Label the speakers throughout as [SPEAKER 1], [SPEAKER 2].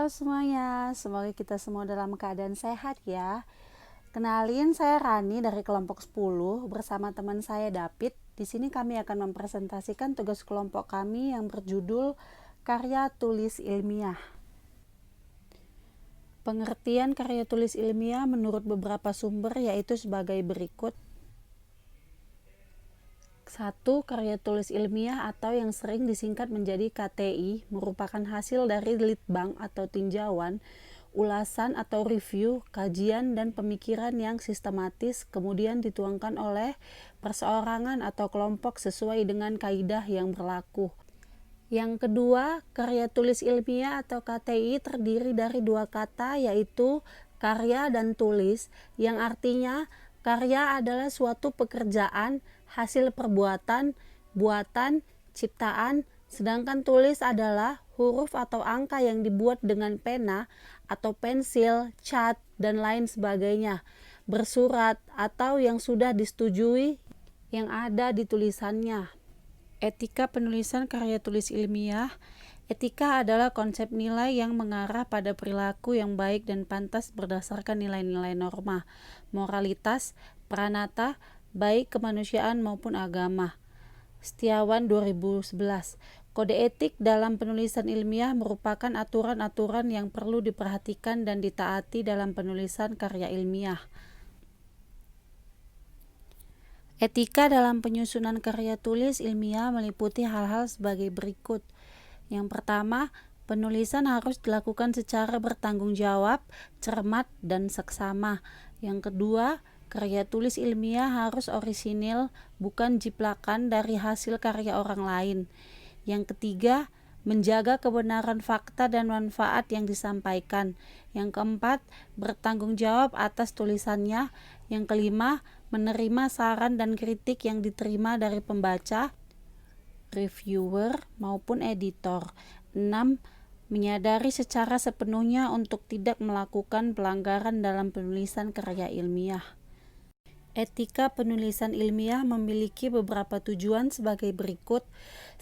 [SPEAKER 1] Halo semuanya, semoga kita semua dalam keadaan sehat ya. Kenalin, saya Rani dari kelompok 10 bersama teman saya David. Di sini kami akan mempresentasikan tugas kelompok kami yang berjudul Karya Tulis Ilmiah. Pengertian karya tulis ilmiah menurut beberapa sumber yaitu sebagai berikut. 1. Karya tulis ilmiah atau yang sering disingkat menjadi KTI merupakan hasil dari litbang atau tinjauan, ulasan atau review, kajian dan pemikiran yang sistematis kemudian dituangkan oleh perseorangan atau kelompok sesuai dengan kaidah yang berlaku. Yang kedua, karya tulis ilmiah atau KTI terdiri dari dua kata yaitu karya dan tulis, yang artinya karya adalah suatu pekerjaan, hasil perbuatan, buatan, ciptaan, sedangkan tulis adalah huruf atau angka yang dibuat dengan pena atau pensil, cat, dan lain sebagainya, bersurat atau yang sudah disetujui yang ada di tulisannya. Etika penulisan karya tulis ilmiah. Etika adalah konsep nilai yang mengarah pada perilaku yang baik dan pantas berdasarkan nilai-nilai norma, moralitas, pranata, baik kemanusiaan maupun agama. Setiawan 2011. Kode etik dalam penulisan ilmiah merupakan aturan-aturan yang perlu diperhatikan dan ditaati dalam penulisan karya ilmiah. Etika dalam penyusunan karya tulis ilmiah meliputi hal-hal sebagai berikut. Yang pertama, penulisan harus dilakukan secara bertanggung jawab, cermat, dan seksama. Yang kedua, karya tulis ilmiah harus orisinil, bukan jiplakan dari hasil karya orang lain. Yang ketiga, menjaga kebenaran fakta dan manfaat yang disampaikan. Yang keempat, bertanggung jawab atas tulisannya. Yang kelima, menerima saran dan kritik yang diterima dari pembaca, reviewer, maupun editor. 6. Menyadari secara sepenuhnya untuk tidak melakukan pelanggaran dalam penulisan karya ilmiah. Etika penulisan ilmiah memiliki beberapa tujuan sebagai berikut.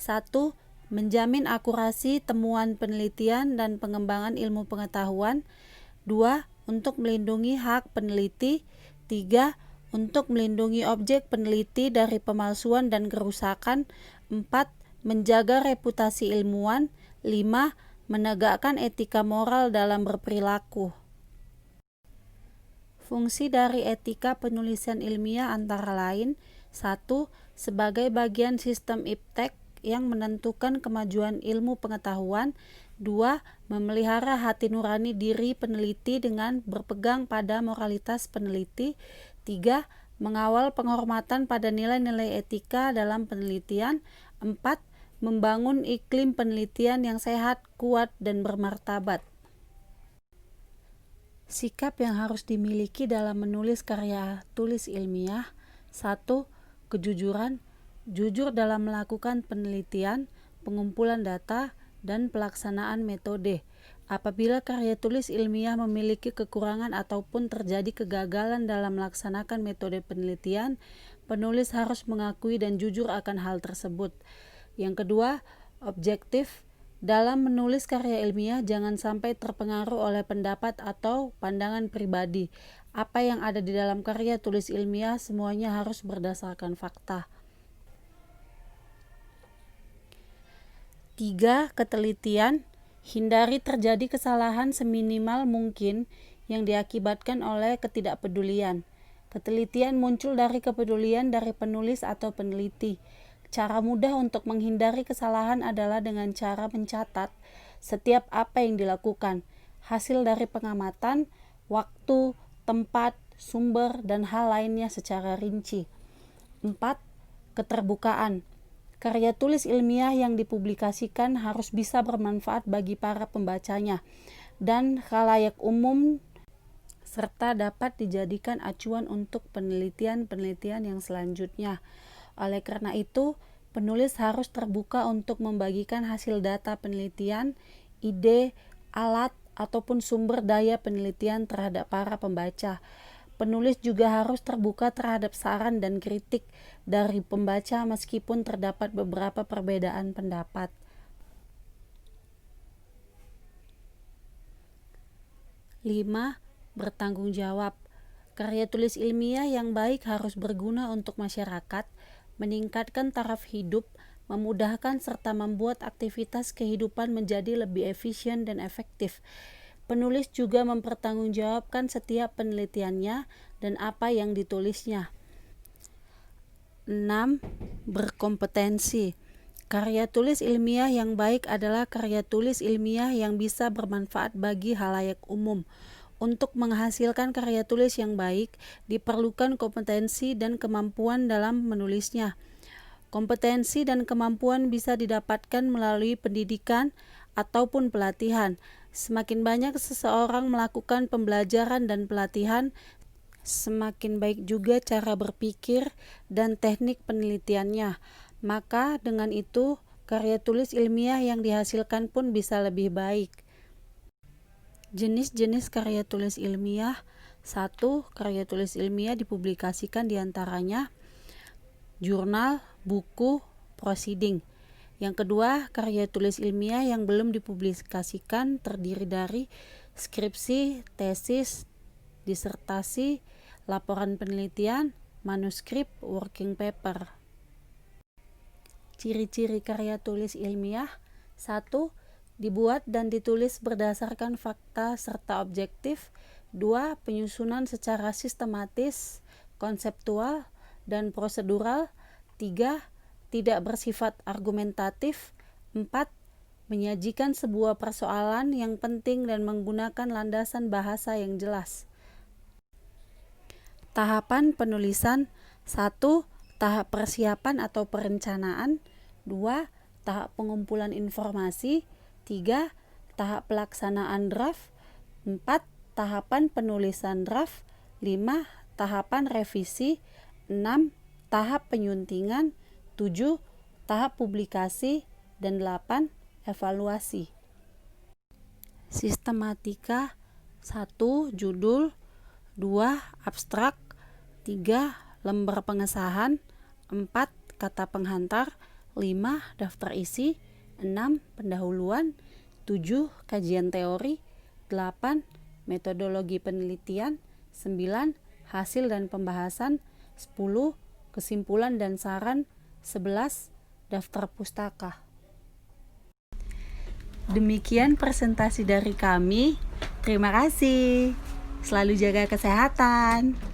[SPEAKER 1] 1. Menjamin akurasi temuan penelitian dan pengembangan ilmu pengetahuan. 2. Untuk melindungi hak peneliti. 3. Untuk melindungi objek peneliti dari pemalsuan dan kerusakan. 4. Menjaga reputasi ilmuwan. 5. Menegakkan etika moral dalam berperilaku. Fungsi dari etika penulisan ilmiah antara lain: 1. Sebagai bagian sistem iptek yang menentukan kemajuan ilmu pengetahuan. 2. Memelihara hati nurani diri peneliti dengan berpegang pada moralitas peneliti. 3. Mengawal penghormatan pada nilai-nilai etika dalam penelitian. 4. Membangun iklim penelitian yang sehat, kuat, dan bermartabat. Sikap yang harus dimiliki dalam menulis karya tulis ilmiah. 1. Kejujuran, jujur dalam melakukan penelitian, pengumpulan data, dan pelaksanaan metode. Apabila karya tulis ilmiah memiliki kekurangan ataupun terjadi kegagalan dalam melaksanakan metode penelitian, penulis harus mengakui dan jujur akan hal tersebut. Yang kedua, objektif. Dalam menulis karya ilmiah, jangan sampai terpengaruh oleh pendapat atau pandangan pribadi. Apa yang ada di dalam karya tulis ilmiah semuanya harus berdasarkan fakta. 3. Ketelitian. Hindari terjadi kesalahan seminimal mungkin yang diakibatkan oleh ketidakpedulian. Ketelitian muncul dari kepedulian dari penulis atau peneliti. Cara mudah untuk menghindari kesalahan adalah dengan cara mencatat setiap apa yang dilakukan, hasil dari pengamatan, waktu, tempat, sumber, dan hal lainnya secara rinci. 4. Keterbukaan. Karya tulis ilmiah yang dipublikasikan harus bisa bermanfaat bagi para pembacanya dan khalayak umum serta dapat dijadikan acuan untuk penelitian-penelitian yang selanjutnya. Oleh karena itu, penulis harus terbuka untuk membagikan hasil data penelitian, ide, alat, ataupun sumber daya penelitian terhadap para pembaca. Penulis juga harus terbuka terhadap saran dan kritik dari pembaca meskipun terdapat beberapa perbedaan pendapat. 5. Bertanggung jawab. Karya tulis ilmiah yang baik harus berguna untuk masyarakat, meningkatkan taraf hidup, memudahkan serta membuat aktivitas kehidupan menjadi lebih efisien dan efektif. Penulis juga mempertanggungjawabkan setiap penelitiannya dan apa yang ditulisnya. 6. Berkompetensi. Karya tulis ilmiah yang baik adalah karya tulis ilmiah yang bisa bermanfaat bagi halayak umum. Untuk menghasilkan karya tulis yang baik, diperlukan kompetensi dan kemampuan dalam menulisnya. Kompetensi dan kemampuan bisa didapatkan melalui pendidikan ataupun pelatihan. Semakin banyak seseorang melakukan pembelajaran dan pelatihan, semakin baik juga cara berpikir dan teknik penelitiannya. Maka dengan itu, karya tulis ilmiah yang dihasilkan pun bisa lebih baik. Jenis-jenis karya tulis ilmiah. 1. Karya tulis ilmiah dipublikasikan diantaranya jurnal, buku, proceeding. Yang kedua, karya tulis ilmiah yang belum dipublikasikan terdiri dari skripsi, tesis, disertasi, laporan penelitian, manuskrip, working paper. Ciri-ciri karya tulis ilmiah. 1. Dibuat dan ditulis berdasarkan fakta serta objektif. 2. Penyusunan secara sistematis, konseptual, dan prosedural. 3. Tidak bersifat argumentatif. 4. Menyajikan sebuah persoalan yang penting dan menggunakan landasan bahasa yang jelas. Tahapan penulisan. 1. Tahap persiapan atau perencanaan. 2. Tahap pengumpulan informasi. 3. Tahap pelaksanaan draft. 4. Tahapan penulisan draft. 5. Tahapan revisi. 6. Tahap penyuntingan. 7. Tahap publikasi. Dan 8. Evaluasi. Sistematika. 1. Judul. 2. Abstrak. 3. Lembar pengesahan. 4. Kata penghantar. 5. Daftar isi. 6. Pendahuluan. 7. Kajian teori. 8. Metodologi penelitian. 9. Hasil dan pembahasan. 10. Kesimpulan dan saran. 11. Daftar pustaka. Demikian presentasi dari kami. Terima kasih. Selalu jaga kesehatan.